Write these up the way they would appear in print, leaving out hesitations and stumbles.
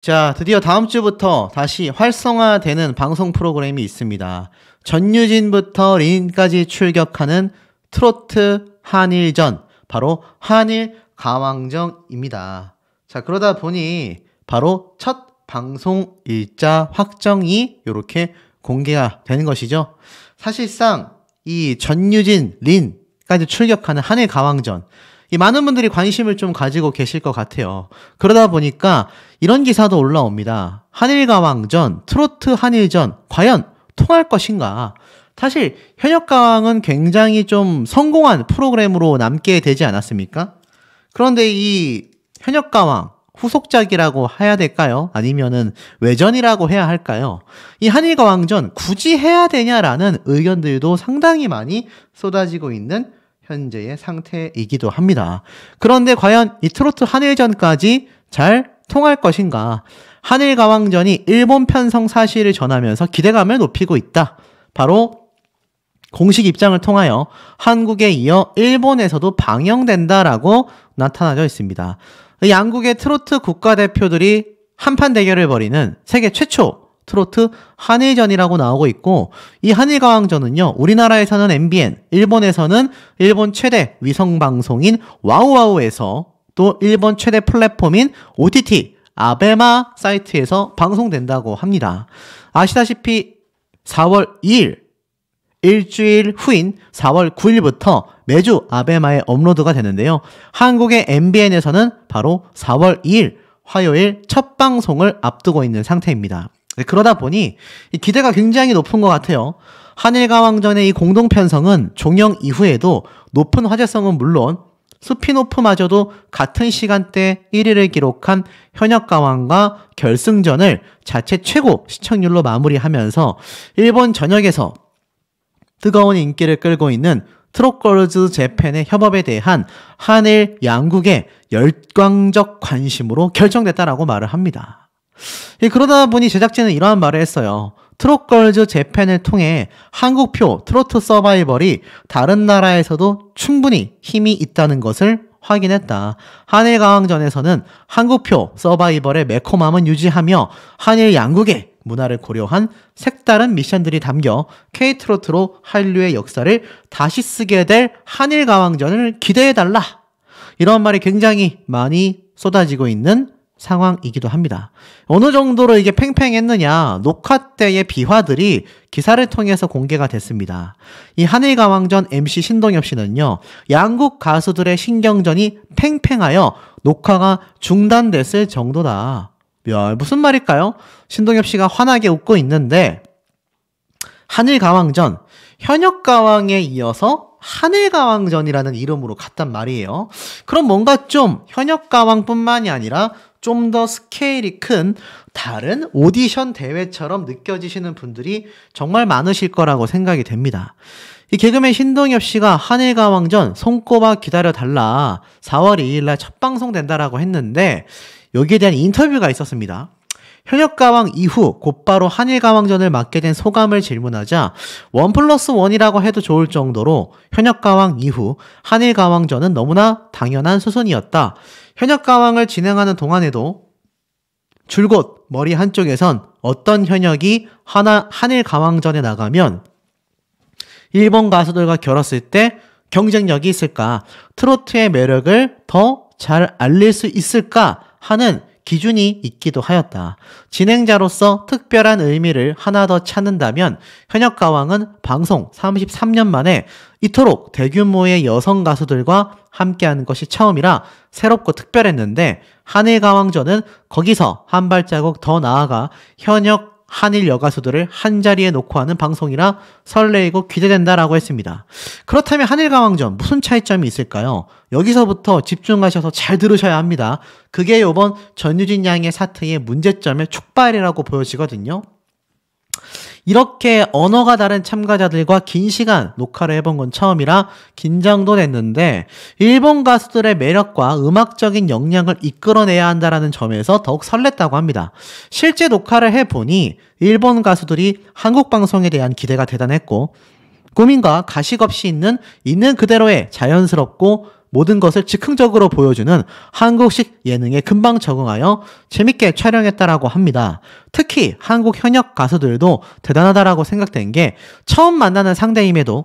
자, 드디어 다음 주부터 다시 활성화되는 방송 프로그램이 있습니다. 전유진부터 린까지 출격하는 트로트 한일전, 바로 한일 가왕전입니다. 자, 그러다 보니 바로 첫 방송 일자 확정이 이렇게 공개가 되는 것이죠. 사실상 이 전유진, 린까지 출격하는 한일 가왕전, 이 많은 분들이 관심을 좀 가지고 계실 것 같아요. 그러다 보니까 이런 기사도 올라옵니다. 한일가왕전, 트로트 한일전, 과연 통할 것인가? 사실 현역가왕은 굉장히 좀 성공한 프로그램으로 남게 되지 않았습니까? 그런데 이 현역가왕, 후속작이라고 해야 될까요? 아니면은 외전이라고 해야 할까요? 이 한일가왕전 굳이 해야 되냐라는 의견들도 상당히 많이 쏟아지고 있는 현재의 상태이기도 합니다. 그런데 과연 이 트로트 한일전까지 잘 통할 것인가? 한일가왕전이 일본 편성 사실을 전하면서 기대감을 높이고 있다. 바로 공식 입장을 통하여 한국에 이어 일본에서도 방영된다라고 나타나져 있습니다. 양국의 트로트 국가대표들이 한판 대결을 벌이는 세계 최초 트로트 한일전이라고 나오고 있고, 이 한일가왕전은요, 우리나라에서는 MBN, 일본에서는 일본 최대 위성방송인 와우와우에서, 또 일본 최대 플랫폼인 OTT 아베마 사이트에서 방송된다고 합니다. 아시다시피 4월 2일, 일주일 후인 4월 9일부터 매주 아베마에 업로드가 되는데요. 한국의 MBN에서는 바로 4월 2일 화요일 첫 방송을 앞두고 있는 상태입니다. 그러다 보니 기대가 굉장히 높은 것 같아요. 한일가왕전의 이 공동편성은 종영 이후에도 높은 화제성은 물론 스피노프마저도 같은 시간대 1위를 기록한 현역가왕과 결승전을 자체 최고 시청률로 마무리하면서 일본 전역에서 뜨거운 인기를 끌고 있는 트롯걸즈 재팬의 협업에 대한 한일 양국의 열광적 관심으로 결정됐다라고 말을 합니다. 그러다 보니 제작진은 이러한 말을 했어요. 트롯걸즈 재팬을 통해 한국표 트로트 서바이벌이 다른 나라에서도 충분히 힘이 있다는 것을 확인했다. 한일가왕전에서는 한국표 서바이벌의 매콤함은 유지하며 한일 양국의 문화를 고려한 색다른 미션들이 담겨 K트로트로 한류의 역사를 다시 쓰게 될 한일가왕전을 기대해달라. 이런 말이 굉장히 많이 쏟아지고 있는 상황이기도 합니다. 어느 정도로 이게 팽팽했느냐, 녹화 때의 비화들이 기사를 통해서 공개가 됐습니다. 이 한일가왕전 MC 신동엽 씨는요, 양국 가수들의 신경전이 팽팽하여 녹화가 중단됐을 정도다. 야, 무슨 말일까요? 신동엽 씨가 환하게 웃고 있는데, 한일가왕전, 현역가왕에 이어서 한일가왕전이라는 이름으로 갔단 말이에요. 그럼 뭔가 좀 현역가왕뿐만이 아니라 좀 더 스케일이 큰 다른 오디션 대회처럼 느껴지시는 분들이 정말 많으실 거라고 생각이 됩니다. 이 개그맨 신동엽 씨가 한일가왕전 손꼽아 기다려달라, 4월 2일 날 첫 방송된다라고 했는데 여기에 대한 인터뷰가 있었습니다. 현역가왕 이후 곧바로 한일가왕전을 맡게 된 소감을 질문하자 1+1이라고 해도 좋을 정도로 현역가왕 이후 한일가왕전은 너무나 당연한 수순이었다. 현역가왕을 진행하는 동안에도 줄곧 머리 한쪽에선 어떤 현역이 한일가왕전에 나가면 일본 가수들과 결었을 때 경쟁력이 있을까, 트로트의 매력을 더 잘 알릴 수 있을까 하는 기준이 있기도 하였다. 진행자로서 특별한 의미를 하나 더 찾는다면 현역가왕은 방송 33년 만에 이토록 대규모의 여성 가수들과 함께하는 것이 처음이라 새롭고 특별했는데, 한일가왕전은 거기서 한 발자국 더 나아가 현역 한일 여가수들을 한자리에 놓고 하는 방송이라 설레이고 기대된다라고 했습니다. 그렇다면 한일가왕전 무슨 차이점이 있을까요? 여기서부터 집중하셔서 잘 들으셔야 합니다. 그게 이번 전유진 양의 사태의 문제점의 촉발이라고 보여지거든요. 이렇게 언어가 다른 참가자들과 긴 시간 녹화를 해본 건 처음이라 긴장도 됐는데, 일본 가수들의 매력과 음악적인 역량을 이끌어내야 한다는 점에서 더욱 설렜다고 합니다. 실제 녹화를 해보니 일본 가수들이 한국 방송에 대한 기대가 대단했고, 꾸밈과 가식 없이 있는 그대로의 자연스럽고 모든 것을 즉흥적으로 보여주는 한국식 예능에 금방 적응하여 재밌게 촬영했다라고 합니다. 특히 한국 현역 가수들도 대단하다라고 생각된 게 처음 만나는 상대임에도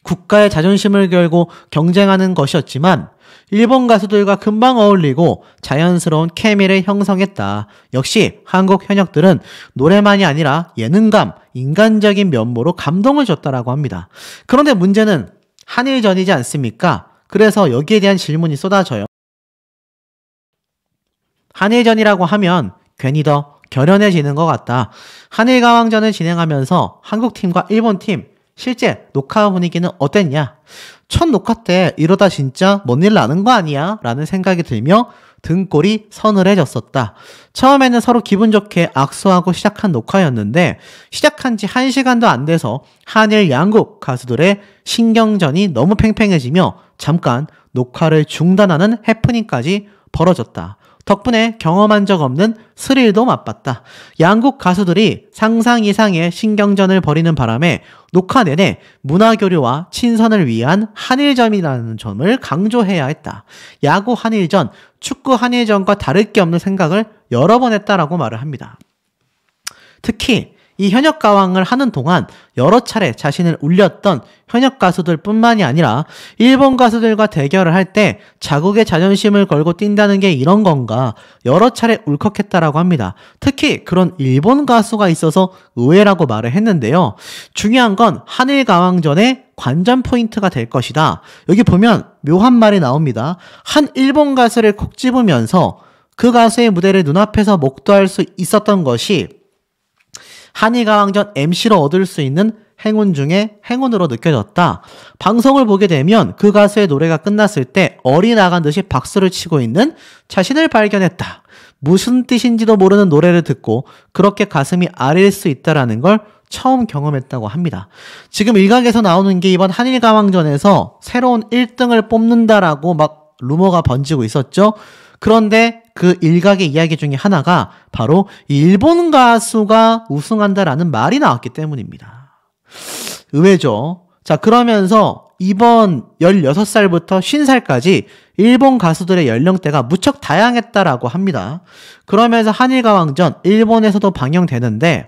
국가의 자존심을 걸고 경쟁하는 것이었지만 일본 가수들과 금방 어울리고 자연스러운 케미를 형성했다. 역시 한국 현역들은 노래만이 아니라 예능감, 인간적인 면모로 감동을 줬다라고 합니다. 그런데 문제는 한일전이지 않습니까? 그래서 여기에 대한 질문이 쏟아져요. 한일전이라고 하면 괜히 더 결연해지는 것 같다. 한일가왕전을 진행하면서 한국팀과 일본팀 실제 녹화 분위기는 어땠냐? 첫 녹화 때 이러다 진짜 뭔 일 나는 거 아니야? 라는 생각이 들며 등골이 서늘해졌었다. 처음에는 서로 기분 좋게 악수하고 시작한 녹화였는데 시작한 지 1시간도 안 돼서 한일 양국 가수들의 신경전이 너무 팽팽해지며 잠깐 녹화를 중단하는 해프닝까지 벌어졌다. 덕분에 경험한 적 없는 스릴도 맛봤다. 양국 가수들이 상상 이상의 신경전을 벌이는 바람에 녹화 내내 문화교류와 친선을 위한 한일전이라는 점을 강조해야 했다. 야구 한일전, 축구 한일전과 다를 게 없는 생각을 여러 번 했다라고 말을 합니다. 특히 이 현역 가왕을 하는 동안 여러 차례 자신을 울렸던 현역 가수들 뿐만이 아니라 일본 가수들과 대결을 할 때 자국의 자존심을 걸고 뛴다는 게 이런 건가 여러 차례 울컥했다라고 합니다. 특히 그런 일본 가수가 있어서 의외라고 말을 했는데요. 중요한 건 한일 가왕전의 관전 포인트가 될 것이다. 여기 보면 묘한 말이 나옵니다. 한 일본 가수를 콕 집으면서 그 가수의 무대를 눈앞에서 목도할 수 있었던 것이 한일가왕전 MC로 얻을 수 있는 행운 중에 행운으로 느껴졌다. 방송을 보게 되면 그 가수의 노래가 끝났을 때 어리나간 듯이 박수를 치고 있는 자신을 발견했다. 무슨 뜻인지도 모르는 노래를 듣고 그렇게 가슴이 아릴 수 있다라는 걸 처음 경험했다고 합니다. 지금 일각에서 나오는 게 이번 한일가왕전에서 새로운 1등을 뽑는다라고 막 루머가 번지고 있었죠. 그런데 그 일각의 이야기 중에 하나가 바로 일본 가수가 우승한다라는 말이 나왔기 때문입니다. 의외죠. 자, 그러면서 이번 16살부터 50살까지 일본 가수들의 연령대가 무척 다양했다라고 합니다. 그러면서 한일가왕전 일본에서도 방영되는데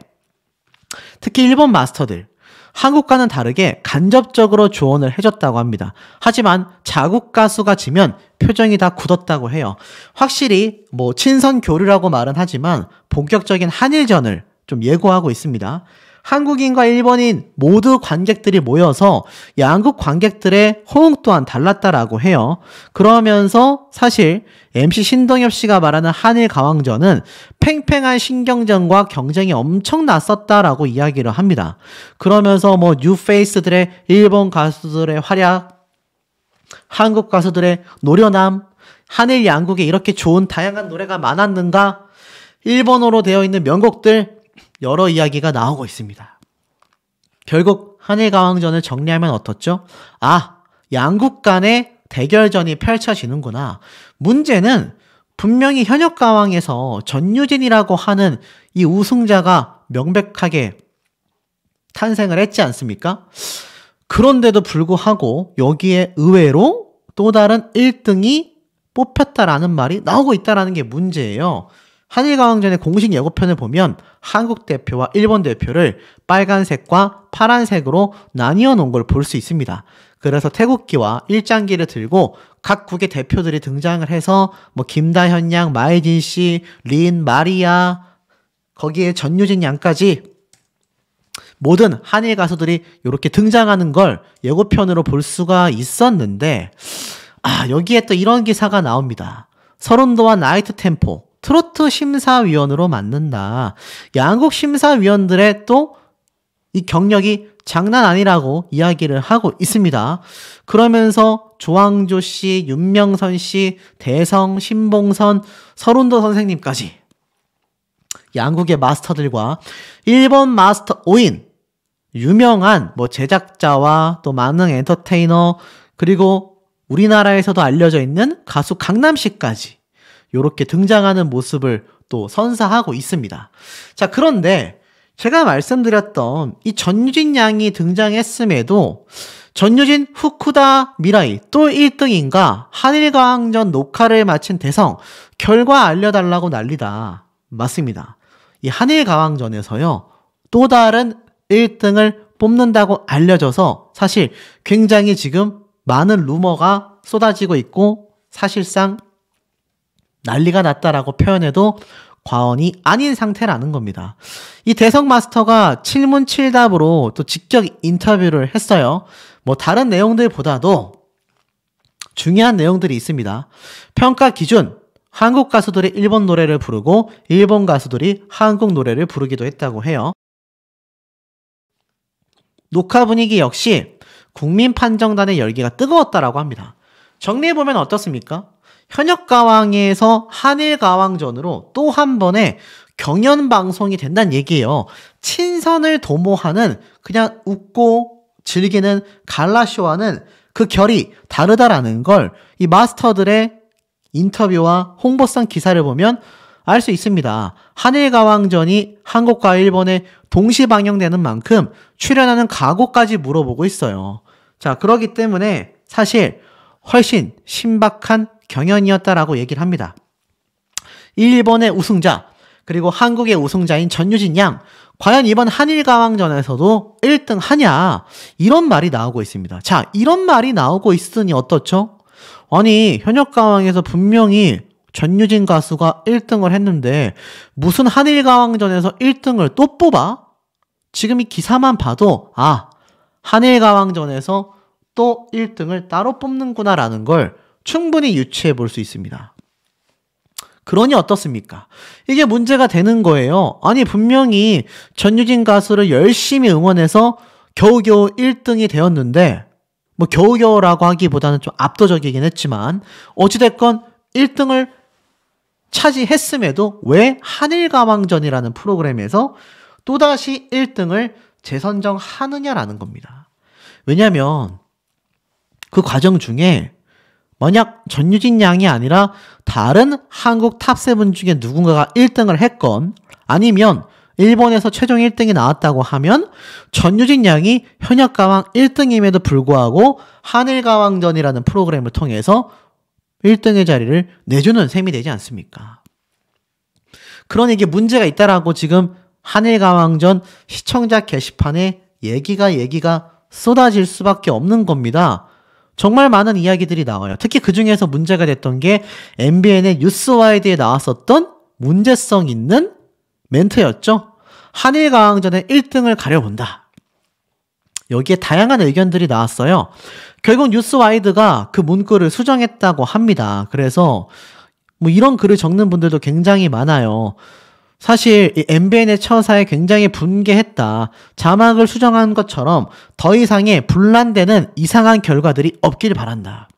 특히 일본 마스터들 한국과는 다르게 간접적으로 조언을 해줬다고 합니다. 하지만 자국 가수가 지면 표정이 다 굳었다고 해요. 확실히 뭐 친선 교류라고 말은 하지만 본격적인 한일전을 좀 예고하고 있습니다. 한국인과 일본인 모두 관객들이 모여서 양국 관객들의 호응 또한 달랐다라고 해요. 그러면서 사실 MC 신동엽 씨가 말하는 한일 가왕전은 팽팽한 신경전과 경쟁이 엄청 났었다라고 이야기를 합니다. 그러면서 뭐 뉴페이스들의 일본 가수들의 활약, 한국 가수들의 노련함, 한일 양국에 이렇게 좋은 다양한 노래가 많았는가? 일본어로 되어 있는 명곡들 여러 이야기가 나오고 있습니다. 결국 한일가왕전을 정리하면 어떻죠? 아, 양국 간의 대결전이 펼쳐지는구나. 문제는 분명히 현역가왕에서 전유진이라고 하는 이 우승자가 명백하게 탄생을 했지 않습니까? 그런데도 불구하고 여기에 의외로 또 다른 1등이 뽑혔다라는 말이 나오고 있다는 게 문제예요. 한일가왕전의 공식 예고편을 보면 한국 대표와 일본 대표를 빨간색과 파란색으로 나뉘어 놓은 걸 볼 수 있습니다. 그래서 태국기와 일장기를 들고 각 국의 대표들이 등장을 해서 뭐 김다현 양, 마혜진 씨, 린, 마리아, 거기에 전유진 양까지 모든 한일 가수들이 이렇게 등장하는 걸 예고편으로 볼 수가 있었는데 여기에 또 이런 기사가 나옵니다. 서른도와 나이트 템포 트로트 심사위원으로 맡는다. 양국 심사위원들의 또 이 경력이 장난 아니라고 이야기를 하고 있습니다. 그러면서 조항조 씨, 윤명선 씨, 대성, 신봉선, 서른도 선생님까지 양국의 마스터들과 일본 마스터 5인 유명한 뭐 제작자와 또 많은 엔터테이너 그리고 우리나라에서도 알려져 있는 가수 강남씨까지 이렇게 등장하는 모습을 또 선사하고 있습니다. 자, 그런데 제가 말씀드렸던 이 전유진 양이 등장했음에도 전유진, 후쿠다, 미라이 또 1등인가? 한일가왕전 녹화를 마친 대성 결과 알려달라고 난리다. 맞습니다. 이 한일가왕전에서요. 또 다른 1등을 뽑는다고 알려져서 사실 굉장히 지금 많은 루머가 쏟아지고 있고 사실상 난리가 났다라고 표현해도 과언이 아닌 상태라는 겁니다. 이 대성 마스터가 7문7답으로 또 직접 인터뷰를 했어요. 뭐 다른 내용들보다도 중요한 내용들이 있습니다. 평가 기준, 한국 가수들이 일본 노래를 부르고 일본 가수들이 한국 노래를 부르기도 했다고 해요. 녹화 분위기 역시 국민 판정단의 열기가 뜨거웠다라고 합니다. 정리해보면 어떻습니까? 현역가왕에서 한일가왕전으로 또 한 번의 경연방송이 된다는 얘기예요. 친선을 도모하는 그냥 웃고 즐기는 갈라쇼와는 그 결이 다르다라는 걸 이 마스터들의 인터뷰와 홍보성 기사를 보면 알 수 있습니다. 한일가왕전이 한국과 일본에 동시 방영되는 만큼 출연하는 각오까지 물어보고 있어요. 자, 그렇기 때문에 사실 훨씬 신박한 경연이었다라고 얘기를 합니다. 일본의 우승자 그리고 한국의 우승자인 전유진 양 과연 이번 한일가왕전에서도 1등 하냐 이런 말이 나오고 있습니다. 자, 이런 말이 나오고 있으니 어떻죠? 아니 현역가왕에서 분명히 전유진 가수가 1등을 했는데 무슨 한일가왕전에서 1등을 또 뽑아? 지금 이 기사만 봐도 한일가왕전에서 또 1등을 따로 뽑는구나 라는 걸 충분히 유추해 볼 수 있습니다. 그러니 어떻습니까? 이게 문제가 되는 거예요. 아니 분명히 전유진 가수를 열심히 응원해서 겨우겨우 1등이 되었는데 뭐 겨우겨우라고 하기보다는 좀 압도적이긴 했지만 어찌됐건 1등을 차지했음에도 왜 한일가왕전이라는 프로그램에서 또다시 1등을 재선정하느냐라는 겁니다. 왜냐하면 그 과정 중에 만약 전유진 양이 아니라 다른 한국 탑7 중에 누군가가 1등을 했건 아니면 일본에서 최종 1등이 나왔다고 하면 전유진 양이 현역가왕 1등임에도 불구하고 한일가왕전이라는 프로그램을 통해서 1등의 자리를 내주는 셈이 되지 않습니까? 그러니 이게 문제가 있다라고 지금 한일가왕전 시청자 게시판에 얘기가 쏟아질 수밖에 없는 겁니다. 정말 많은 이야기들이 나와요. 특히 그 중에서 문제가 됐던 게 MBN의 뉴스와이드에 나왔었던 문제성 있는 멘트였죠. 한일가왕전의 1등을 가려본다. 여기에 다양한 의견들이 나왔어요. 결국 뉴스와이드가 그 문구를 수정했다고 합니다. 그래서 뭐 이런 글을 적는 분들도 굉장히 많아요. 사실 이 MBN의 처사에 굉장히 분개했다. 자막을 수정한 것처럼 더 이상의 분란되는 이상한 결과들이 없길 바란다.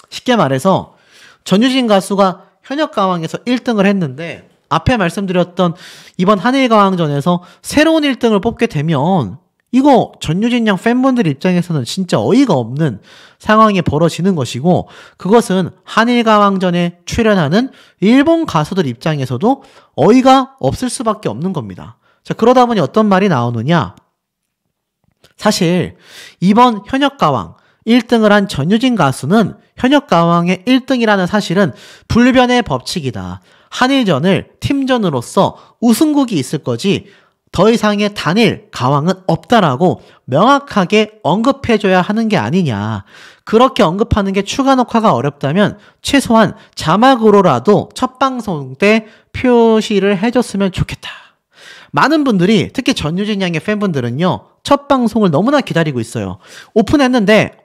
쉽게 말해서 전유진 가수가 현역가왕에서 1등을 했는데 앞에 말씀드렸던 이번 한일가왕전에서 새로운 1등을 뽑게 되면 이거 전유진 양 팬분들 입장에서는 진짜 어이가 없는 상황이 벌어지는 것이고 그것은 한일가왕전에 출연하는 일본 가수들 입장에서도 어이가 없을 수밖에 없는 겁니다. 자, 그러다 보니 어떤 말이 나오느냐? 사실 이번 현역가왕 1등을 한 전유진 가수는 현역가왕의 1등이라는 사실은 불변의 법칙이다. 한일전을 팀전으로서 우승국이 있을 거지 더 이상의 단일 가왕은 없다라고 명확하게 언급해줘야 하는 게 아니냐. 그렇게 언급하는 게 추가 녹화가 어렵다면 최소한 자막으로라도 첫 방송 때 표시를 해줬으면 좋겠다. 많은 분들이 특히 전유진 양의 팬분들은요. 첫 방송을 너무나 기다리고 있어요. 오픈했는데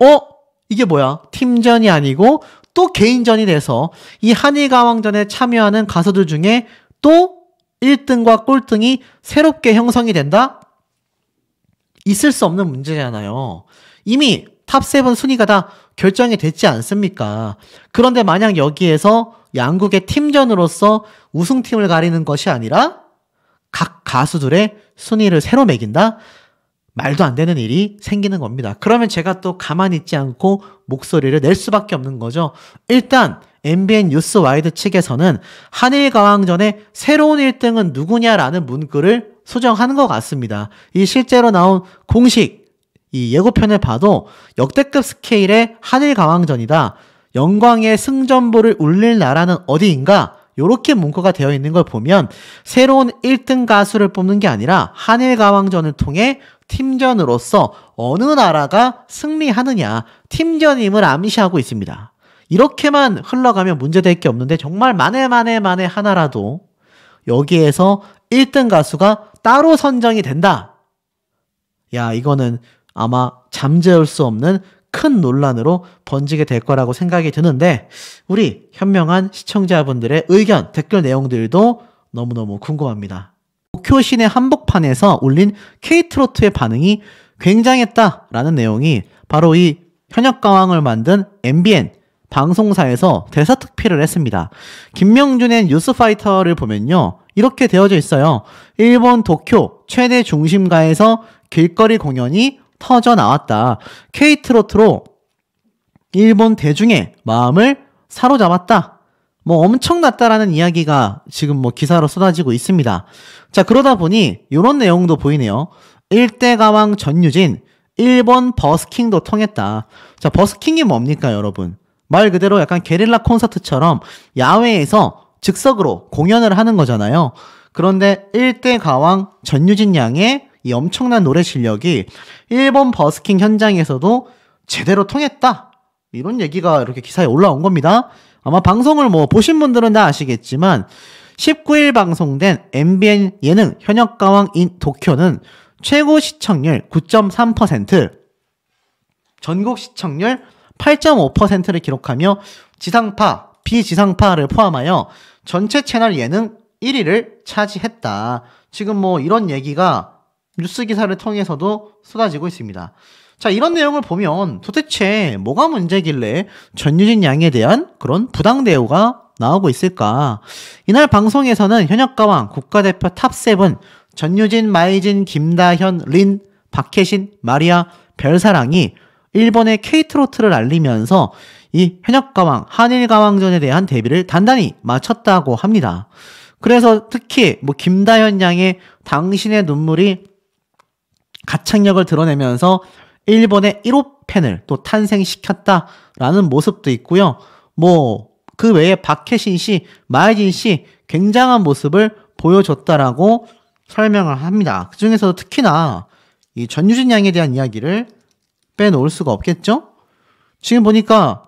이게 뭐야? 팀전이 아니고 또 개인전이 돼서 이 한일가왕전에 참여하는 가수들 중에 또 1등과 꼴등이 새롭게 형성이 된다? 있을 수 없는 문제잖아요. 이미 탑7 순위가 다 결정이 됐지 않습니까? 그런데 만약 여기에서 양국의 팀전으로서 우승팀을 가리는 것이 아니라 각 가수들의 순위를 새로 매긴다? 말도 안 되는 일이 생기는 겁니다. 그러면 제가 또 가만히 있지 않고 목소리를 낼 수밖에 없는 거죠. 일단 MBN 뉴스와이드 측에서는 한일가왕전의 새로운 1등은 누구냐라는 문구를 수정하는 것 같습니다. 이 실제로 나온 공식 이 예고편을 봐도 역대급 스케일의 한일가왕전이다. 영광의 승전보를 울릴 나라는 어디인가? 요렇게 문구가 되어 있는 걸 보면 새로운 1등 가수를 뽑는 게 아니라 한일가왕전을 통해 팀전으로서 어느 나라가 승리하느냐, 팀전임을 암시하고 있습니다. 이렇게만 흘러가면 문제될 게 없는데 정말 만에 하나라도 여기에서 1등 가수가 따로 선정이 된다. 야, 이거는 아마 잠재울 수 없는 큰 논란으로 번지게 될 거라고 생각이 드는데 우리 현명한 시청자분들의 의견, 댓글 내용들도 너무너무 궁금합니다. 도쿄 시내 한복판에서 울린 K트로트의 반응이 굉장했다라는 내용이 바로 이 현역가왕을 만든 MBN 방송사에서 대사특필을 했습니다. 김명준의 뉴스파이터를 보면요. 이렇게 되어져 있어요. 일본 도쿄 최대 중심가에서 길거리 공연이 터져 나왔다. K트로트로 일본 대중의 마음을 사로잡았다. 엄청났다라는 이야기가 지금 기사로 쏟아지고 있습니다. 자, 그러다 보니 이런 내용도 보이네요. 일대 가왕 전유진, 일본 버스킹도 통했다. 자, 버스킹이 뭡니까, 여러분? 말 그대로 약간 게릴라 콘서트처럼 야외에서 즉석으로 공연을 하는 거잖아요. 그런데 일대 가왕 전유진 양의 이 엄청난 노래 실력이 일본 버스킹 현장에서도 제대로 통했다. 이런 얘기가 이렇게 기사에 올라온 겁니다. 아마 방송을 보신 분들은 다 아시겠지만 19일 방송된 MBN 예능 현역가왕 인 도쿄는 최고 시청률 9.3%, 전국 시청률 8.5%를 기록하며 지상파, 비지상파를 포함하여 전체 채널 예능 1위를 차지했다. 지금 이런 얘기가 뉴스 기사를 통해서도 쏟아지고 있습니다. 자, 이런 내용을 보면 도대체 뭐가 문제길래 전유진 양에 대한 그런 부당 대우가 나오고 있을까? 이날 방송에서는 현역가왕 국가대표 탑7 전유진, 마이진, 김다현, 린, 박혜신, 마리아, 별사랑이 일본의 K트로트를 알리면서 이 현역가왕, 한일가왕전에 대한 대비를 단단히 마쳤다고 합니다. 그래서 특히 김다현 양의 당신의 눈물이 가창력을 드러내면서 일본의 1호 팬을 또 탄생시켰다라는 모습도 있고요. 그 외에 박혜신 씨, 마혜진 씨 굉장한 모습을 보여줬다라고 설명을 합니다. 그 중에서도 특히나 이 전유진 양에 대한 이야기를 빼놓을 수가 없겠죠? 지금 보니까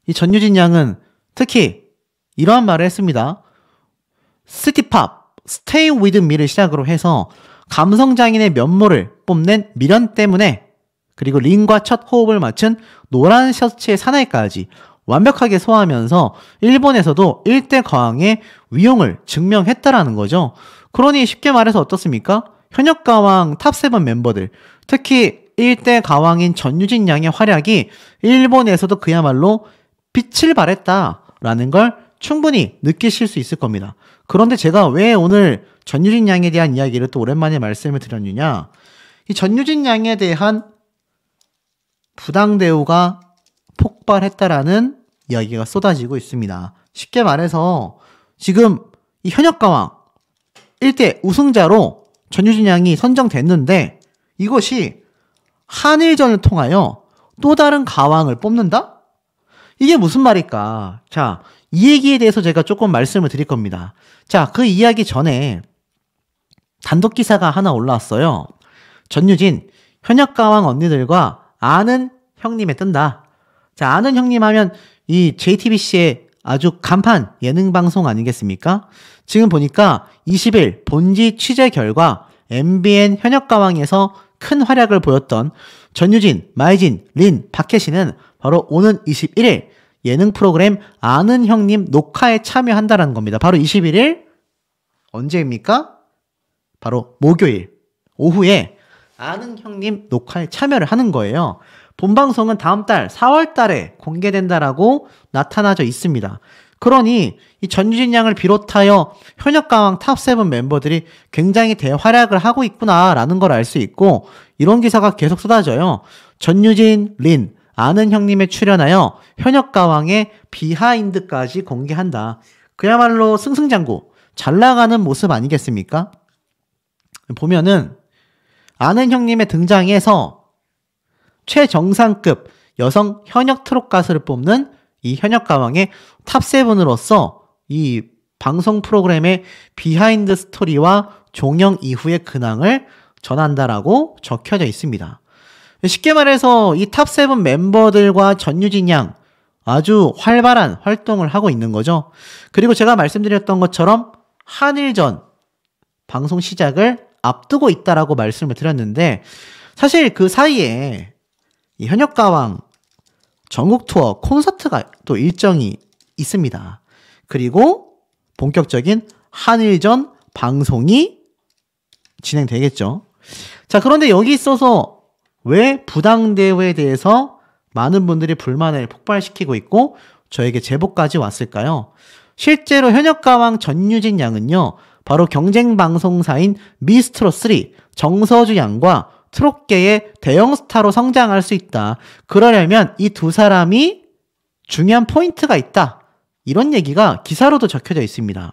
이 전유진 양은 특히 이러한 말을 했습니다. 시티팝, Stay With Me를 시작으로 해서 감성장인의 면모를 뽐낸 미련 때문에, 그리고 린과 첫 호흡을 맞춘 노란 셔츠의 사나이까지 완벽하게 소화하면서 일본에서도 일대 가왕의 위용을 증명했다라는 거죠. 그러니 쉽게 말해서 어떻습니까? 현역가왕 탑7 멤버들, 특히 일대 가왕인 전유진 양의 활약이 일본에서도 그야말로 빛을 발했다라는 걸 충분히 느끼실 수 있을 겁니다. 그런데 제가 왜 오늘 전유진 양에 대한 이야기를 또 오랜만에 말씀을 드렸느냐, 이 전유진 양에 대한 부당 대우가 폭발했다라는 이야기가 쏟아지고 있습니다. 쉽게 말해서 지금 이 현역가왕 1대 우승자로 전유진 양이 선정됐는데 이것이 한일전을 통하여 또 다른 가왕을 뽑는다? 이게 무슨 말일까? 자, 이 얘기에 대해서 제가 조금 말씀을 드릴 겁니다. 자, 그 이야기 전에 단독 기사가 하나 올라왔어요. 전유진, 현역가왕 언니들과 아는 형님에 뜬다. 자, 아는 형님 하면 이 JTBC의 아주 간판 예능 방송 아니겠습니까? 지금 보니까 20일 본지 취재 결과 MBN 현역가왕에서 큰 활약을 보였던 전유진, 마이진, 린, 박혜신은 바로 오는 21일 예능 프로그램 아는 형님 녹화에 참여한다는 겁니다. 바로 21일 언제입니까? 바로 목요일 오후에 아는 형님 녹화에 참여를 하는 거예요. 본방송은 다음 달 4월 달에 공개된다라고 나타나져 있습니다. 그러니 이 전유진 양을 비롯하여 현역가왕 탑7 멤버들이 굉장히 대활약을 하고 있구나라는 걸 알 수 있고, 이런 기사가 계속 쏟아져요. 전유진, 린, 아는 형님에 출연하여 현역가왕의 비하인드까지 공개한다. 그야말로 승승장구, 잘 나가는 모습 아니겠습니까? 보면은 아는 형님의 등장에서 최정상급 여성 현역 트롯 가수를 뽑는 이 현역가왕의 탑7으로서 이 방송 프로그램의 비하인드 스토리와 종영 이후의 근황을 전한다라고 적혀져 있습니다. 쉽게 말해서 이 탑7 멤버들과 전유진 양 아주 활발한 활동을 하고 있는 거죠. 그리고 제가 말씀드렸던 것처럼 한일전 방송 시작을 앞두고 있다라고 말씀을 드렸는데, 사실 그 사이에 이 현역가왕 전국 투어 콘서트가 또 일정이 있습니다. 그리고 본격적인 한일전 방송이 진행되겠죠. 자, 그런데 여기 있어서 왜 부당대우에 대해서 많은 분들이 불만을 폭발시키고 있고 저에게 제보까지 왔을까요? 실제로 현역가왕 전유진 양은요, 바로 경쟁방송사인 미스트롯3 정서주 양과 트롯계의 대형 스타로 성장할 수 있다. 그러려면 이 두 사람이 중요한 포인트가 있다. 이런 얘기가 기사로도 적혀져 있습니다.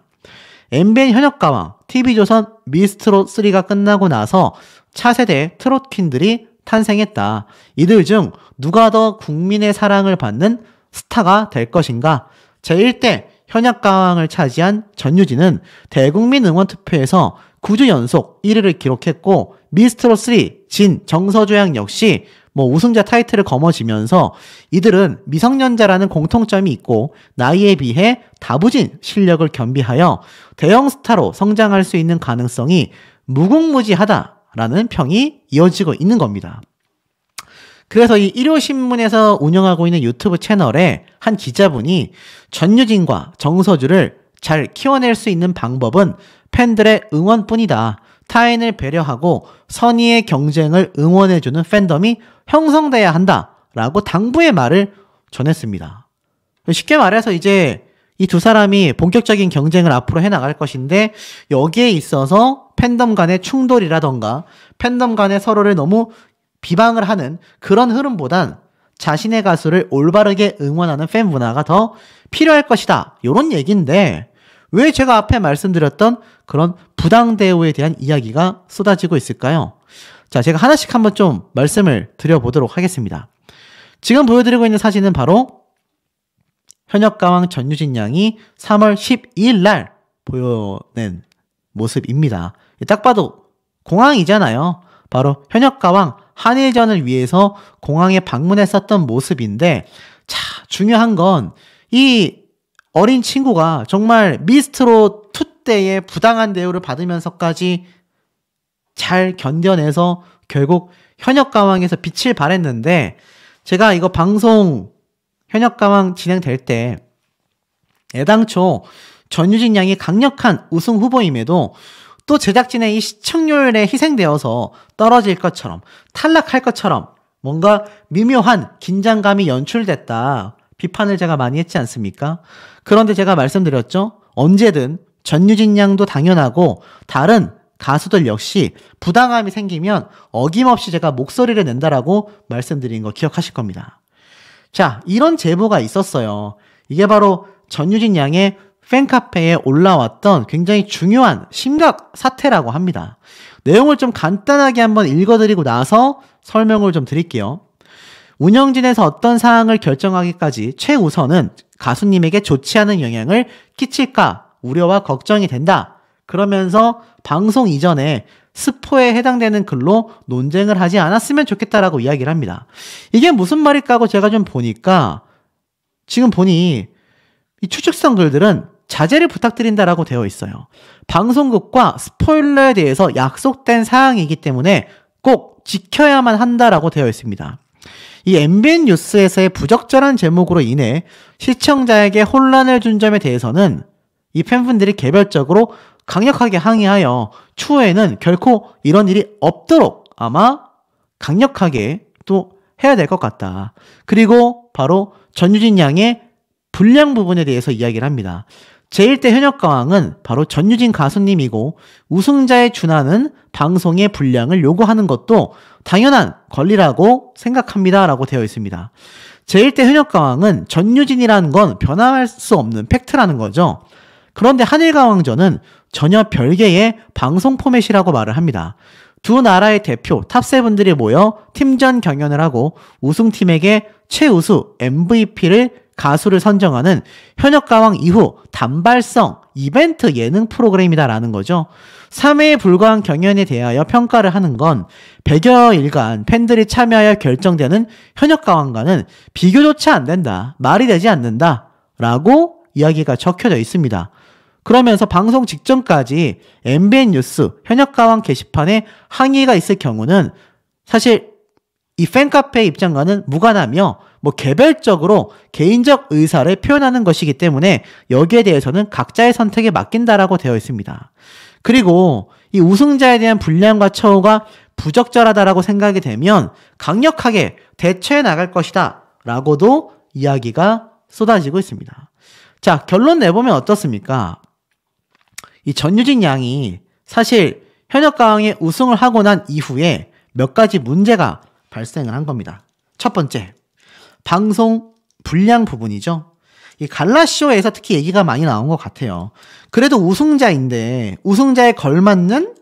MBN 현역가왕, TV조선 미스트롯3가 끝나고 나서 차세대 트롯퀸들이 탄생했다. 이들 중 누가 더 국민의 사랑을 받는 스타가 될 것인가? 제1대 현역가왕을 차지한 전유진은 대국민 응원투표에서 9주 연속 1위를 기록했고, 미스트롯3 진 정서주 양 역시 우승자 타이틀을 거머쥐면서 이들은 미성년자라는 공통점이 있고 나이에 비해 다부진 실력을 겸비하여 대형 스타로 성장할 수 있는 가능성이 무궁무진하다라는 평이 이어지고 있는 겁니다. 그래서 이 일요신문에서 운영하고 있는 유튜브 채널에 한 기자분이 전유진과 정서주를 잘 키워낼 수 있는 방법은 팬들의 응원뿐이다. 타인을 배려하고 선의의 경쟁을 응원해주는 팬덤이 형성돼야 한다라고 당부의 말을 전했습니다. 쉽게 말해서 이제 이 두 사람이 본격적인 경쟁을 앞으로 해나갈 것인데, 여기에 있어서 팬덤 간의 충돌이라던가 팬덤 간의 서로를 너무 비방을 하는 그런 흐름보단 자신의 가수를 올바르게 응원하는 팬 문화가 더 필요할 것이다. 이런 얘기인데 왜 제가 앞에 말씀드렸던 그런 부당대우에 대한 이야기가 쏟아지고 있을까요? 자, 제가 하나씩 한번 좀 말씀을 드려보도록 하겠습니다. 지금 보여드리고 있는 사진은 바로 현역가왕 전유진 양이 3월 12일 날 보여낸 모습입니다. 딱 봐도 공항이잖아요. 바로 현역가왕 한일전을 위해서 공항에 방문했었던 모습인데, 자, 중요한 건 이 어린 친구가 정말 미스트롯 2 때의 부당한 대우를 받으면서까지 잘 견뎌내서 결국 현역가왕에서 빛을 발했는데, 제가 이거 방송 현역가왕 진행될 때 애당초 전유진 양이 강력한 우승 후보임에도 또 제작진의 이 시청률에 희생되어서 떨어질 것처럼 탈락할 것처럼 뭔가 미묘한 긴장감이 연출됐다. 비판을 제가 많이 했지 않습니까? 그런데 제가 말씀드렸죠. 언제든 전유진 양도 당연하고 다른 가수들 역시 부당함이 생기면 어김없이 제가 목소리를 낸다라고 말씀드린 거 기억하실 겁니다. 자, 이런 제보가 있었어요. 이게 바로 전유진 양의 팬카페에 올라왔던 굉장히 중요한 심각 사태라고 합니다. 내용을 좀 간단하게 한번 읽어드리고 나서 설명을 좀 드릴게요. 운영진에서 어떤 사항을 결정하기까지 최우선은 가수님에게 좋지 않은 영향을 끼칠까 우려와 걱정이 된다. 그러면서 방송 이전에 스포에 해당되는 글로 논쟁을 하지 않았으면 좋겠다라고 이야기를 합니다. 이게 무슨 말일까 하고 제가 좀 보니까 지금 보니 이 추측성 글들은 자제를 부탁드린다라고 되어 있어요. 방송국과 스포일러에 대해서 약속된 사항이기 때문에 꼭 지켜야만 한다라고 되어 있습니다. 이 MBN 뉴스에서의 부적절한 제목으로 인해 시청자에게 혼란을 준 점에 대해서는 이 팬분들이 개별적으로 강력하게 항의하여 추후에는 결코 이런 일이 없도록 아마 강력하게 또 해야 될 것 같다. 그리고 바로 전유진 양의 분량 부분에 대해서 이야기를 합니다. 제1대 현역가왕은 바로 전유진 가수님이고 우승자에 준하는 방송의 분량을 요구하는 것도 당연한 권리라고 생각합니다. 라고 되어 있습니다. 제1대 현역가왕은 전유진이라는 건 변화할 수 없는 팩트라는 거죠. 그런데 한일가왕전은 전혀 별개의 방송 포맷이라고 말을 합니다. 두 나라의 대표 탑7들이 모여 팀전 경연을 하고 우승팀에게 최우수 MVP를 가수를 선정하는 현역가왕 이후 단발성 이벤트 예능 프로그램이다라는 거죠. 3회에 불과한 경연에 대하여 평가를 하는 건 100여일간 팬들이 참여하여 결정되는 현역가왕과는 비교조차 안 된다. 말이 되지 않는다. 라고 이야기가 적혀져 있습니다. 그러면서 방송 직전까지 MBN 뉴스 현역가왕 게시판에 항의가 있을 경우는 사실 이 팬카페의 입장과는 무관하며 개별적으로 개인적 의사를 표현하는 것이기 때문에 여기에 대해서는 각자의 선택에 맡긴다라고 되어 있습니다. 그리고 이 우승자에 대한 분량과 처우가 부적절하다라고 생각이 되면 강력하게 대처해 나갈 것이다 라고도 이야기가 쏟아지고 있습니다. 자, 결론 내보면 어떻습니까? 이 전유진 양이 사실 현역가왕에 우승을 하고 난 이후에 몇 가지 문제가 발생을 한 겁니다. 첫 번째, 방송 분량 부분이죠. 이 갈라쇼에서 특히 얘기가 많이 나온 것 같아요. 그래도 우승자인데 우승자에 걸맞는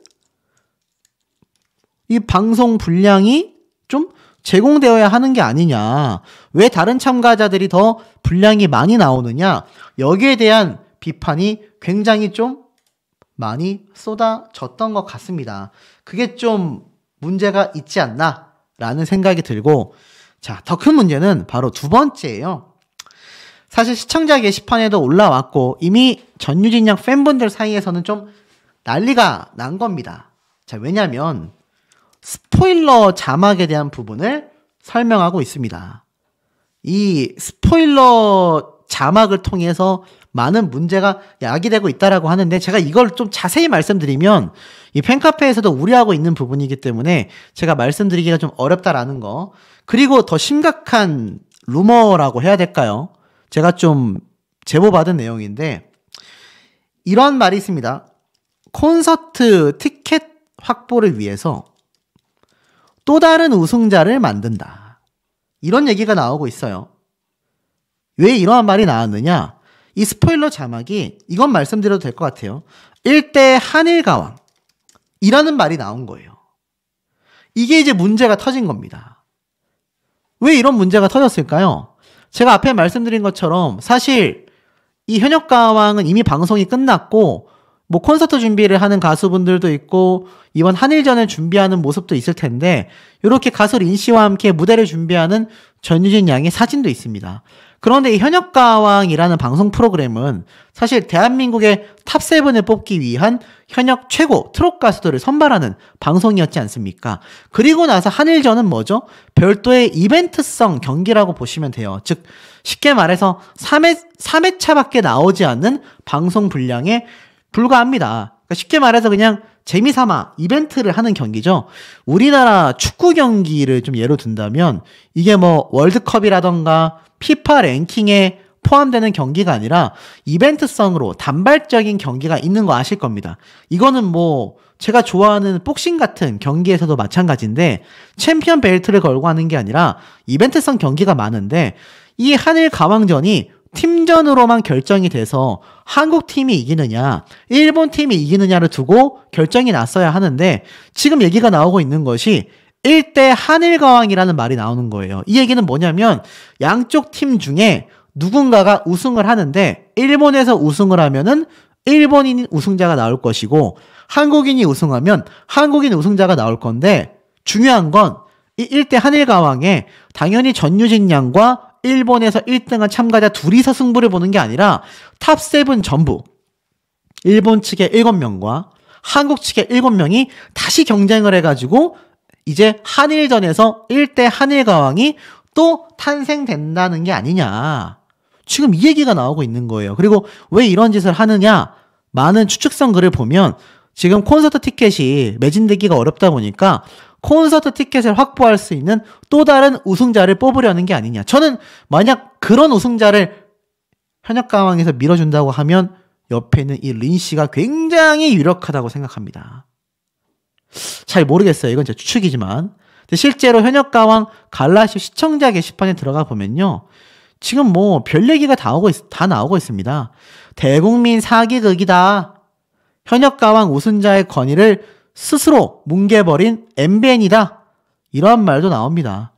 이 방송 분량이 좀 제공되어야 하는 게 아니냐. 왜 다른 참가자들이 더 분량이 많이 나오느냐. 여기에 대한 비판이 굉장히 좀 많이 쏟아졌던 것 같습니다. 그게 좀 문제가 있지 않나 라는 생각이 들고, 자, 더 큰 문제는 바로 두 번째예요. 사실 시청자 게시판에도 올라왔고 이미 전유진 양 팬분들 사이에서는 좀 난리가 난 겁니다. 자, 왜냐면 스포일러 자막에 대한 부분을 설명하고 있습니다. 이 스포일러 자막을 통해서 많은 문제가 야기되고 있다라고 하는데, 제가 이걸 좀 자세히 말씀드리면 이 팬카페에서도 우려하고 있는 부분이기 때문에 제가 말씀드리기가 좀 어렵다라는 거. 그리고 더 심각한 루머라고 해야 될까요? 제가 좀 제보받은 내용인데 이런 말이 있습니다. 콘서트 티켓 확보를 위해서 또 다른 우승자를 만든다. 이런 얘기가 나오고 있어요. 왜 이러한 말이 나왔느냐? 이 스포일러 자막이 이건 말씀드려도 될 것 같아요. 1대 한일가왕 이라는 말이 나온 거예요. 이게 이제 문제가 터진 겁니다. 왜 이런 문제가 터졌을까요? 제가 앞에 말씀드린 것처럼 사실 이 현역가왕은 이미 방송이 끝났고 콘서트 준비를 하는 가수분들도 있고 이번 한일전을 준비하는 모습도 있을 텐데 이렇게 가수 린 씨와 함께 무대를 준비하는 전유진 양의 사진도 있습니다. 그런데 이 현역가왕이라는 방송 프로그램은 사실 대한민국의 탑7을 뽑기 위한 현역 최고 트롯 가수들을 선발하는 방송이었지 않습니까? 그리고 나서 한일전은 뭐죠? 별도의 이벤트성 경기라고 보시면 돼요. 즉 쉽게 말해서 3회차밖에 나오지 않는 방송 분량에 불과합니다. 그러니까 쉽게 말해서 그냥 재미삼아 이벤트를 하는 경기죠. 우리나라 축구 경기를 좀 예로 든다면 이게 월드컵이라던가 피파 랭킹에 포함되는 경기가 아니라 이벤트성으로 단발적인 경기가 있는 거 아실 겁니다. 이거는 제가 좋아하는 복싱 같은 경기에서도 마찬가지인데 챔피언 벨트를 걸고 하는 게 아니라 이벤트성 경기가 많은데 이 한일 가왕전이 팀전으로만 결정이 돼서 한국 팀이 이기느냐, 일본 팀이 이기느냐를 두고 결정이 났어야 하는데 지금 얘기가 나오고 있는 것이 1대 한일가왕이라는 말이 나오는 거예요. 이 얘기는 뭐냐면 양쪽 팀 중에 누군가가 우승을 하는데 일본에서 우승을 하면은 일본인 우승자가 나올 것이고 한국인이 우승하면 한국인 우승자가 나올 건데 중요한 건 이 1대 한일가왕에 당연히 전유진 양과 일본에서 1등한 참가자 둘이서 승부를 보는 게 아니라 탑7 전부 일본 측의 7명과 한국 측의 7명이 다시 경쟁을 해가지고 이제 한일전에서 1대 한일가왕이 또 탄생된다는 게 아니냐. 지금 이 얘기가 나오고 있는 거예요. 그리고 왜 이런 짓을 하느냐? 많은 추측성 글을 보면 지금 콘서트 티켓이 매진되기가 어렵다 보니까 콘서트 티켓을 확보할 수 있는 또 다른 우승자를 뽑으려는 게 아니냐. 저는 만약 그런 우승자를 현역가왕에서 밀어준다고 하면 옆에 있는 이 린 씨가 굉장히 유력하다고 생각합니다. 잘 모르겠어요. 이건 제 추측이지만. 근데 실제로 현역가왕 갈라쇼 시청자 게시판에 들어가 보면요. 지금 별 얘기가 다 나오고 있습니다. 대국민 사기극이다. 현역가왕 우승자의 권위를 스스로 뭉개버린 MBN이다. 이런 말도 나옵니다.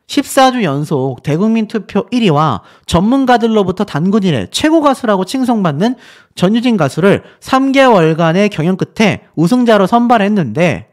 14주 연속 대국민 투표 1위와 전문가들로부터 단군 1회 최고 가수라고 칭송받는 전유진 가수를 3개월간의 경연 끝에 우승자로 선발했는데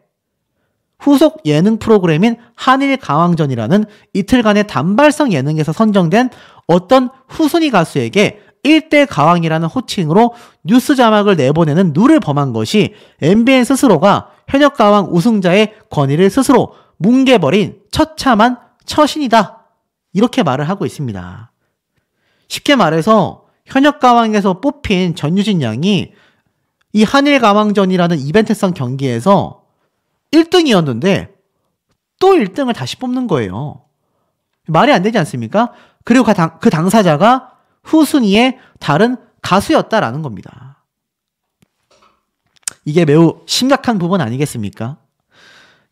후속 예능 프로그램인 한일가왕전이라는 이틀간의 단발성 예능에서 선정된 어떤 후순위 가수에게 1대 가왕이라는 호칭으로 뉴스 자막을 내보내는 누를 범한 것이 MBN 스스로가 현역가왕 우승자의 권위를 스스로 뭉개버린 처참한 처신이다. 이렇게 말을 하고 있습니다. 쉽게 말해서 현역가왕에서 뽑힌 전유진 양이 이 한일가왕전이라는 이벤트성 경기에서 1등이었는데 또 1등을 다시 뽑는 거예요. 말이 안 되지 않습니까? 그리고 그 당사자가 후순위의 다른 가수였다라는 겁니다. 이게 매우 심각한 부분 아니겠습니까?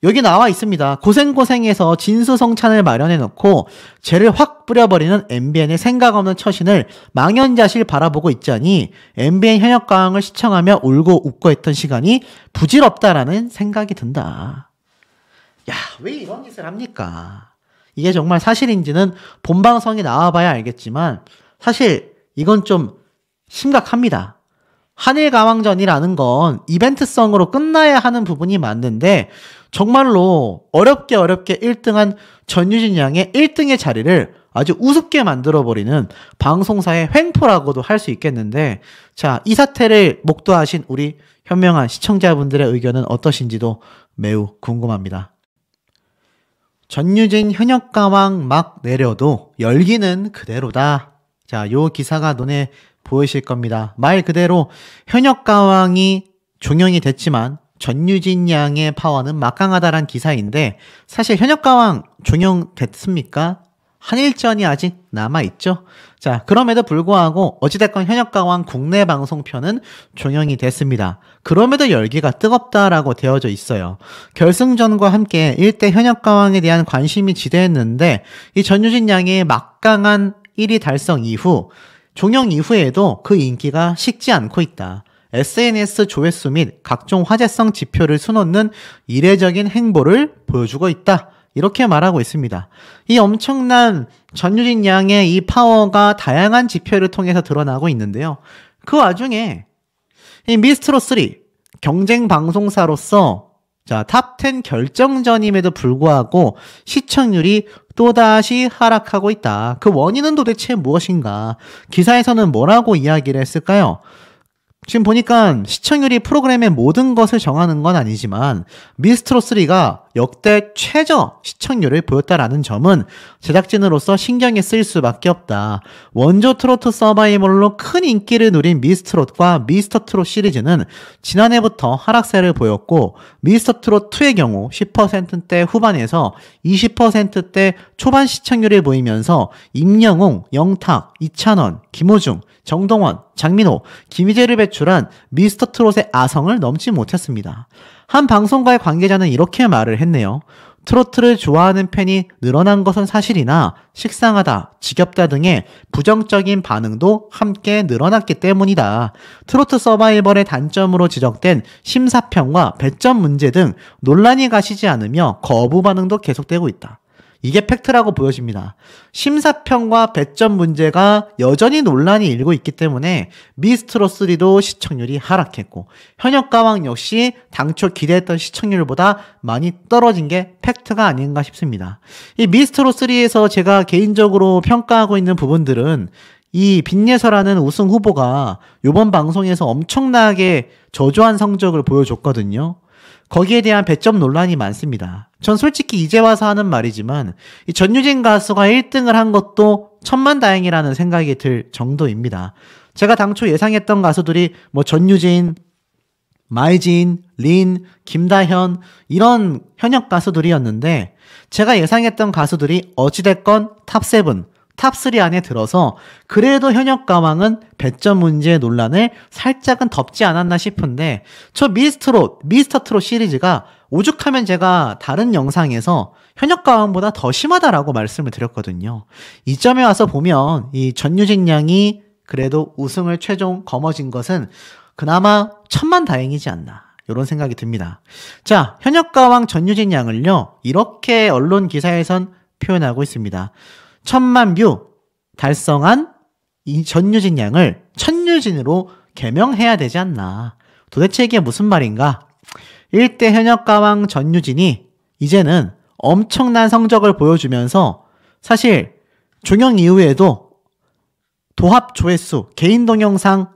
여기 나와 있습니다. 고생고생해서 진수성찬을 마련해놓고 죄를 확 뿌려버리는 MBN의 생각 없는 처신을 망연자실 바라보고 있자니 MBN 현역가왕을 시청하며 울고 웃고 했던 시간이 부질없다라는 생각이 든다. 야, 왜 이런 짓을 합니까? 이게 정말 사실인지는 본방송에 나와봐야 알겠지만 사실 이건 좀 심각합니다. 한일가왕전이라는 건 이벤트성으로 끝나야 하는 부분이 맞는데 정말로 어렵게 1등한 전유진 양의 1등의 자리를 아주 우습게 만들어버리는 방송사의 횡포라고도 할 수 있겠는데, 자, 이 사태를 목도하신 우리 현명한 시청자분들의 의견은 어떠신지도 매우 궁금합니다. 전유진 현역가왕 막 내려도 열기는 그대로다. 자, 요 기사가 눈에 보이실 겁니다. 말 그대로 현역가왕이 종영이 됐지만 전유진 양의 파워는 막강하다란 기사인데, 사실 현역가왕 종영됐습니까? 한일전이 아직 남아있죠. 자, 그럼에도 불구하고 어찌됐건 현역가왕 국내 방송편은 종영이 됐습니다. 그럼에도 열기가 뜨겁다라고 되어져 있어요. 결승전과 함께 1대 현역가왕에 대한 관심이 지대했는데 이 전유진 양의 막강한 1위 달성 이후 종영 이후에도 그 인기가 식지 않고 있다. SNS 조회수 및 각종 화제성 지표를 수놓는 이례적인 행보를 보여주고 있다. 이렇게 말하고 있습니다. 이 엄청난 전유진 양의 이 파워가 다양한 지표를 통해서 드러나고 있는데요. 그 와중에 이 미스트롯3 경쟁 방송사로서 자, 탑10 결정전임에도 불구하고 시청률이 또다시 하락하고 있다. 그 원인은 도대체 무엇인가? 기사에서는 뭐라고 이야기를 했을까요? 지금 보니까 시청률이 프로그램의 모든 것을 정하는 건 아니지만 미스트롯3가 역대 최저 시청률을 보였다라는 점은 제작진으로서 신경이 쓰일 수밖에 없다. 원조 트로트 서바이벌로 큰 인기를 누린 미스트롯과 미스터트롯 시리즈는 지난해부터 하락세를 보였고 미스터트롯2의 경우 10%대 후반에서 20%대 초반 시청률을 보이면서 임영웅, 영탁, 이찬원, 김호중, 정동원, 장민호, 김희재를 배출한 미스터트롯의 아성을 넘지 못했습니다. 한 방송가의 관계자는 이렇게 말을 했네요. 트로트를 좋아하는 팬이 늘어난 것은 사실이나 식상하다, 지겹다 등의 부정적인 반응도 함께 늘어났기 때문이다. 트로트 서바이벌의 단점으로 지적된 심사평과 배점 문제 등 논란이 가시지 않으며 거부 반응도 계속되고 있다. 이게 팩트라고 보여집니다. 심사평과 배점 문제가 여전히 논란이 일고 있기 때문에 미스트롯3도 시청률이 하락했고 현역가왕 역시 당초 기대했던 시청률보다 많이 떨어진 게 팩트가 아닌가 싶습니다. 이 미스트롯3에서 제가 개인적으로 평가하고 있는 부분들은 이 빈예서라는 우승 후보가 이번 방송에서 엄청나게 저조한 성적을 보여줬거든요. 거기에 대한 배점 논란이 많습니다. 전 솔직히 이제 와서 하는 말이지만 이 전유진 가수가 1등을 한 것도 천만다행이라는 생각이 들 정도입니다. 제가 당초 예상했던 가수들이 뭐 전유진, 마이진, 린, 김다현 이런 현역 가수들이었는데 제가 예상했던 가수들이 어찌됐건 탑7, 탑3 안에 들어서 그래도 현역 가왕은 배점 문제 논란을 살짝은 덮지 않았나 싶은데 저 미스터트롯 시리즈가 오죽하면 제가 다른 영상에서 현역 가왕보다 더 심하다라고 말씀을 드렸거든요. 이 점에 와서 보면 이 전유진 양이 그래도 우승을 최종 거머쥔 것은 그나마 천만다행이지 않나. 이런 생각이 듭니다. 자, 현역가왕 전유진 양을요, 이렇게 언론 기사에선 표현하고 있습니다. 1000만 뷰 달성한 이 전유진 양을 천유진으로 개명해야 되지 않나. 도대체 이게 무슨 말인가? 1대 현역가왕 전유진이 이제는 엄청난 성적을 보여주면서 사실 종영 이후에도 도합 조회수, 개인 동영상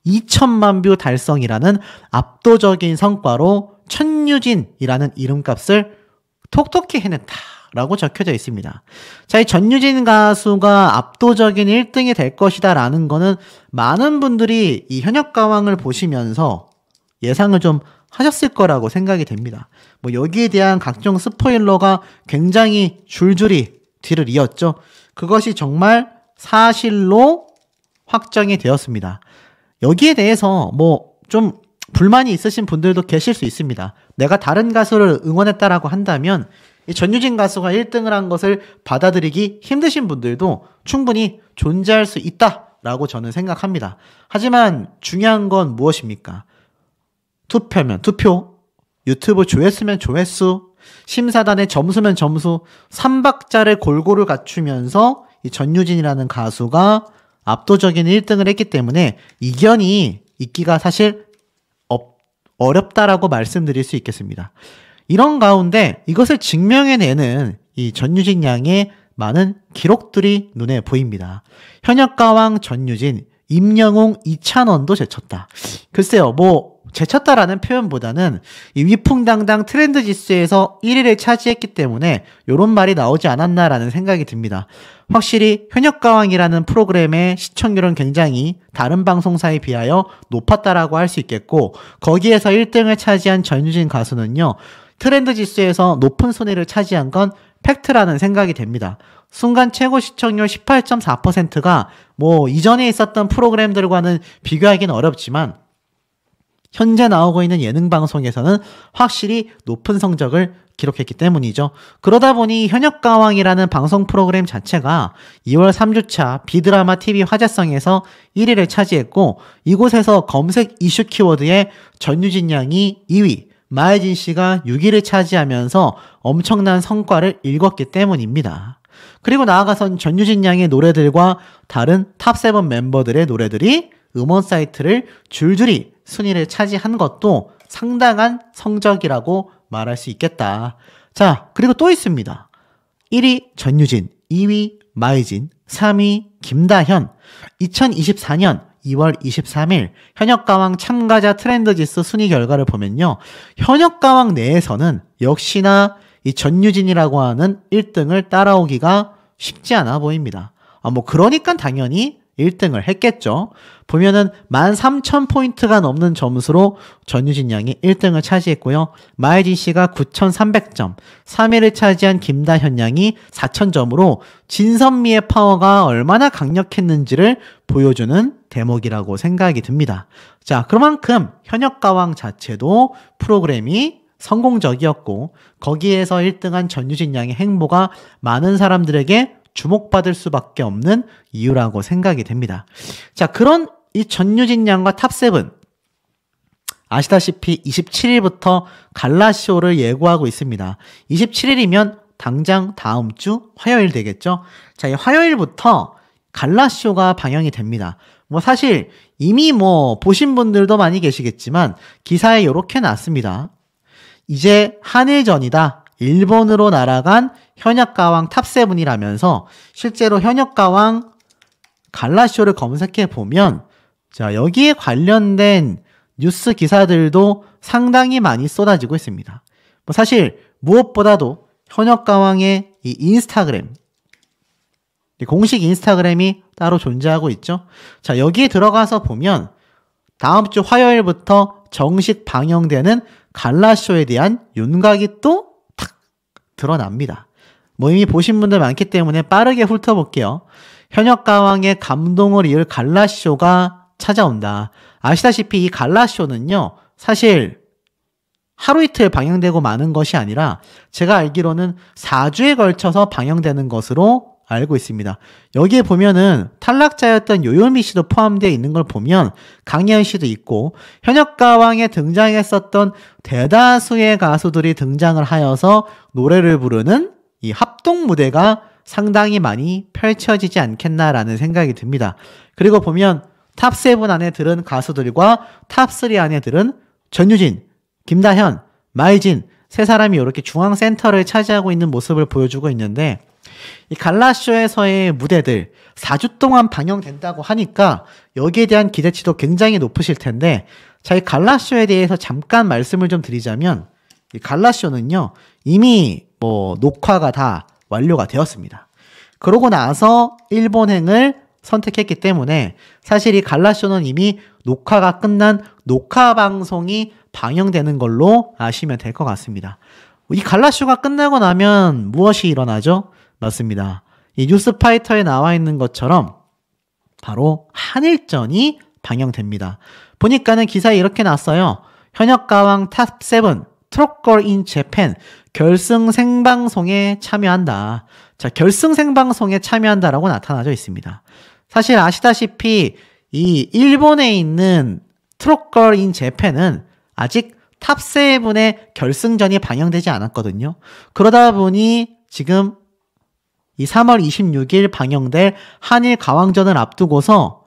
2000만 뷰 달성이라는 압도적인 성과로 천유진이라는 이름값을 톡톡히 해냈다라고 적혀져 있습니다. 자, 이 전유진 가수가 압도적인 1등이 될 것이다 라는 거는 많은 분들이 이 현역가왕을 보시면서 예상을 좀 하셨을 거라고 생각이 됩니다. 뭐 여기에 대한 각종 스포일러가 굉장히 줄줄이 뒤를 이었죠. 그것이 정말 사실로 확정이 되었습니다. 여기에 대해서 뭐 좀 불만이 있으신 분들도 계실 수 있습니다. 내가 다른 가수를 응원했다라고 한다면 이 전유진 가수가 1등을 한 것을 받아들이기 힘드신 분들도 충분히 존재할 수 있다라고 저는 생각합니다. 하지만 중요한 건 무엇입니까? 투표면 투표, 유튜브 조회수면 조회수, 심사단의 점수면 점수, 3박자를 골고루 갖추면서 이 전유진이라는 가수가 압도적인 1등을 했기 때문에 이견이 있기가 사실 어렵다라고 말씀드릴 수 있겠습니다. 이런 가운데 이것을 증명해내는 이 전유진 양의 많은 기록들이 눈에 보입니다. 현역가왕 전유진, 임영웅, 이찬원도 제쳤다. 글쎄요, 뭐 제쳤다라는 표현보다는 이 위풍당당 트렌드 지수에서 1위를 차지했기 때문에 이런 말이 나오지 않았나라는 생각이 듭니다. 확실히 현역가왕이라는 프로그램의 시청률은 굉장히 다른 방송사에 비하여 높았다라고 할 수 있겠고, 거기에서 1등을 차지한 전유진 가수는요, 트렌드 지수에서 높은 순위를 차지한 건 팩트라는 생각이 됩니다. 순간 최고 시청률 18.4%가 뭐 이전에 있었던 프로그램들과는 비교하기는 어렵지만 현재 나오고 있는 예능 방송에서는 확실히 높은 성적을 기록했기 때문이죠. 그러다 보니 현역가왕이라는 방송 프로그램 자체가 2월 3주차 비드라마 TV 화제성에서 1위를 차지했고, 이곳에서 검색 이슈 키워드에 전유진 양이 2위, 마혜진 씨가 6위를 차지하면서 엄청난 성과를 읽었기 때문입니다. 그리고 나아가선 전유진 양의 노래들과 다른 탑7 멤버들의 노래들이 음원 사이트를 줄줄이 순위를 차지한 것도 상당한 성적이라고 말할 수 있겠다. 자, 그리고 또 있습니다. 1위 전유진, 2위 마혜진, 3위 김다현. 2024년 2월 23일 현역가왕 참가자 트렌드지수 순위 결과를 보면요, 현역가왕 내에서는 역시나 이 전유진이라고 하는 1등을 따라오기가 쉽지 않아 보입니다. 뭐 그러니까 당연히 1등을 했겠죠. 보면은 13,000포인트가 넘는 점수로 전유진 양이 1등을 차지했고요. 마혜진 씨가 9,300점, 3위를 차지한 김다현 양이 4,000점으로 진선미의 파워가 얼마나 강력했는지를 보여주는 대목이라고 생각이 듭니다. 자, 그만큼 현역가왕 자체도 프로그램이 성공적이었고, 거기에서 1등한 전유진 양의 행보가 많은 사람들에게 주목받을 수밖에 없는 이유라고 생각이 됩니다. 자, 그런 이 전유진 양과 탑7, 아시다시피 27일부터 갈라쇼를 예고하고 있습니다. 27일이면 당장 다음 주 화요일 되겠죠? 자, 이 화요일부터 갈라쇼가 방영이 됩니다. 뭐 사실 이미 뭐 보신 분들도 많이 계시겠지만 기사에 이렇게 났습니다. 이제 한일전이다. 일본으로 날아간 현역가왕 탑7이라면서 실제로 현역가왕 갈라쇼를 검색해 보면, 자, 여기에 관련된 뉴스 기사들도 상당히 많이 쏟아지고 있습니다. 뭐 사실 무엇보다도 현역가왕의 이 인스타그램, 공식 인스타그램이 따로 존재하고 있죠. 자, 여기에 들어가서 보면 다음 주 화요일부터 정식 방영되는 갈라쇼에 대한 윤곽이 또 탁 드러납니다. 뭐 이미 보신 분들 많기 때문에 빠르게 훑어볼게요. 현역가왕의 감동을 이을 갈라쇼가 찾아온다. 아시다시피 이 갈라쇼는요, 사실 하루 이틀 방영되고 마는 것이 아니라 제가 알기로는 4주에 걸쳐서 방영되는 것으로 알고 있습니다. 여기에 보면은 탈락자였던 요요미 씨도 포함되어 있는 걸 보면 강예은 씨도 있고 현역가왕에 등장했었던 대다수의 가수들이 등장을 하여서 노래를 부르는 이 합동 무대가 상당히 많이 펼쳐지지 않겠나라는 생각이 듭니다. 그리고 보면 탑7 안에 들은 가수들과 탑3 안에 들은 전유진, 김다현, 마이진 세 사람이 이렇게 중앙 센터를 차지하고 있는 모습을 보여주고 있는데 이 갈라쇼에서의 무대들 4주 동안 방영된다고 하니까 여기에 대한 기대치도 굉장히 높으실 텐데 자, 이 갈라쇼에 대해서 잠깐 말씀을 좀 드리자면 이 갈라쇼는요 이미 녹화가 다 완료가 되었습니다. 그러고 나서 일본행을 선택했기 때문에 사실 이 갈라쇼는 이미 녹화가 끝난 녹화 방송이 방영되는 걸로 아시면 될 것 같습니다. 이 갈라쇼가 끝나고 나면 무엇이 일어나죠? 맞습니다. 이 뉴스파이터에 나와 있는 것처럼 바로 한일전이 방영됩니다. 보니까는 기사에 이렇게 났어요. 현역가왕 탑7 트롯걸 인 재팬 결승 생방송에 참여한다. 자, 결승 생방송에 참여한다라고 나타나져 있습니다. 사실 아시다시피 이 일본에 있는 트롯걸 인 재팬은 아직 탑7의 결승전이 방영되지 않았거든요. 그러다 보니 지금 이 3월 26일 방영될 한일 가왕전을 앞두고서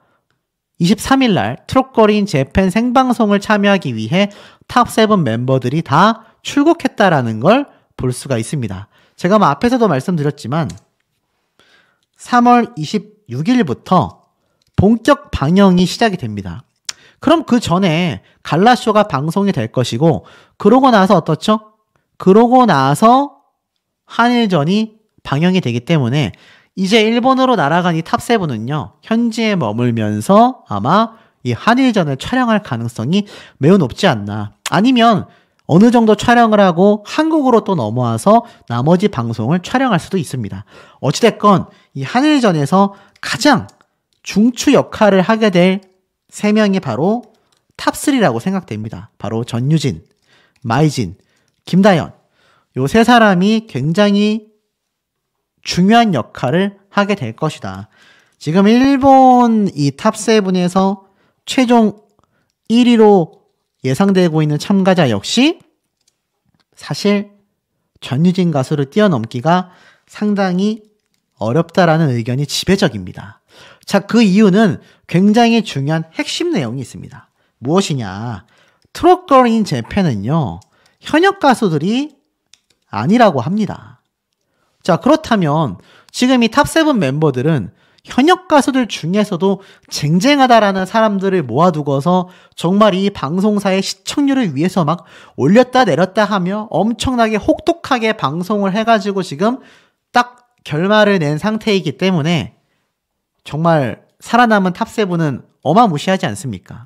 23일 날 트롯걸 인 재팬 생방송을 참여하기 위해 탑7 멤버들이 다 출국했다라는 걸 볼 수가 있습니다. 제가 앞에서도 말씀드렸지만 3월 26일부터 본격 방영이 시작이 됩니다. 그럼 그 전에 갈라쇼가 방송이 될 것이고 그러고 나서 어떻죠? 그러고 나서 한일전이 방영이 되기 때문에 이제 일본으로 날아간 이 탑7은요 현지에 머물면서 아마 이 한일전을 촬영할 가능성이 매우 높지 않나. 아니면 어느 정도 촬영을 하고 한국으로 또 넘어와서 나머지 방송을 촬영할 수도 있습니다. 어찌됐건 이 한일전에서 가장 중추 역할을 하게 될 3명이 바로 탑3라고 생각됩니다. 바로 전유진, 마이진, 김다현. 요 세 사람이 굉장히 중요한 역할을 하게 될 것이다. 지금 일본 이 탑7에서 최종 1위로 예상되고 있는 참가자 역시 사실 전유진 가수를 뛰어넘기가 상당히 어렵다라는 의견이 지배적입니다. 자, 그 이유는 굉장히 중요한 핵심 내용이 있습니다. 무엇이냐? 트롯걸 인 재팬은요, 현역 가수들이 아니라고 합니다. 자, 그렇다면 지금 이 탑7 멤버들은 현역 가수들 중에서도 쟁쟁하다라는 사람들을 모아두고서 정말 이 방송사의 시청률을 위해서 막 올렸다 내렸다 하며 엄청나게 혹독하게 방송을 해가지고 지금 딱 결말을 낸 상태이기 때문에 정말 살아남은 탑7은 어마무시하지 않습니까?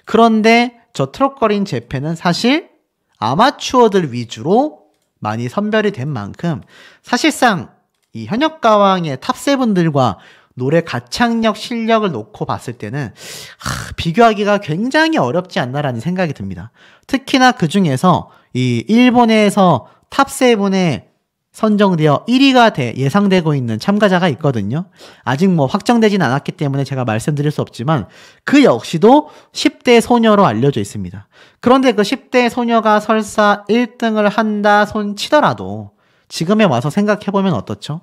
그런데 저 트롯거린 재팬은 사실 아마추어들 위주로 많이 선별이 된 만큼 사실상 이 현역가왕의 탑7들과 노래 가창력 실력을 놓고 봤을 때는 비교하기가 굉장히 어렵지 않나라는 생각이 듭니다. 특히나 그 중에서 이 일본에서 탑7에 선정되어 1위가 예상되고 있는 참가자가 있거든요. 아직 확정되진 않았기 때문에 제가 말씀드릴 수 없지만 그 역시도 10대 소녀로 알려져 있습니다. 그런데 그 10대 소녀가 설사 1등을 한다 손 치더라도 지금에 와서 생각해보면 어떻죠?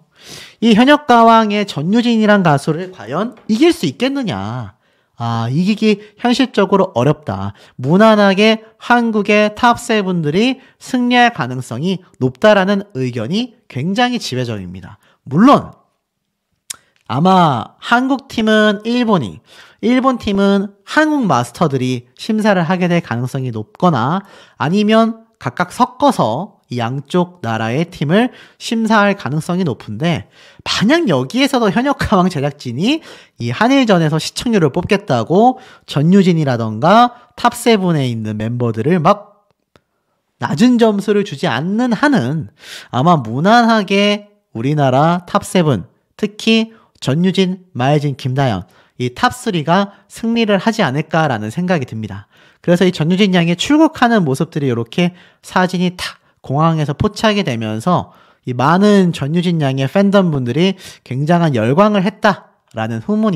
이 현역가왕의 전유진이란 가수를 과연 이길 수 있겠느냐? 이기기 현실적으로 어렵다. 무난하게 한국의 탑7들이 승리할 가능성이 높다라는 의견이 굉장히 지배적입니다. 물론 아마 한국 팀은 일본 팀은 한국 마스터들이 심사를 하게 될 가능성이 높거나 아니면 각각 섞어서 이 양쪽 나라의 팀을 심사할 가능성이 높은데 만약 여기에서도 현역가왕 제작진이 이 한일전에서 시청률을 뽑겠다고 전유진이라던가 탑7에 있는 멤버들을 막 낮은 점수를 주지 않는 한은 아마 무난하게 우리나라 탑7 특히 전유진, 마이진, 김다현 이 탑3가 승리를 하지 않을까라는 생각이 듭니다. 그래서 이 전유진 양이 출국하는 모습들이 이렇게 사진이 탁 공항에서 포착이 되면서 이 많은 전유진 양의 팬덤 분들이 굉장한 열광을 했다라는 후문이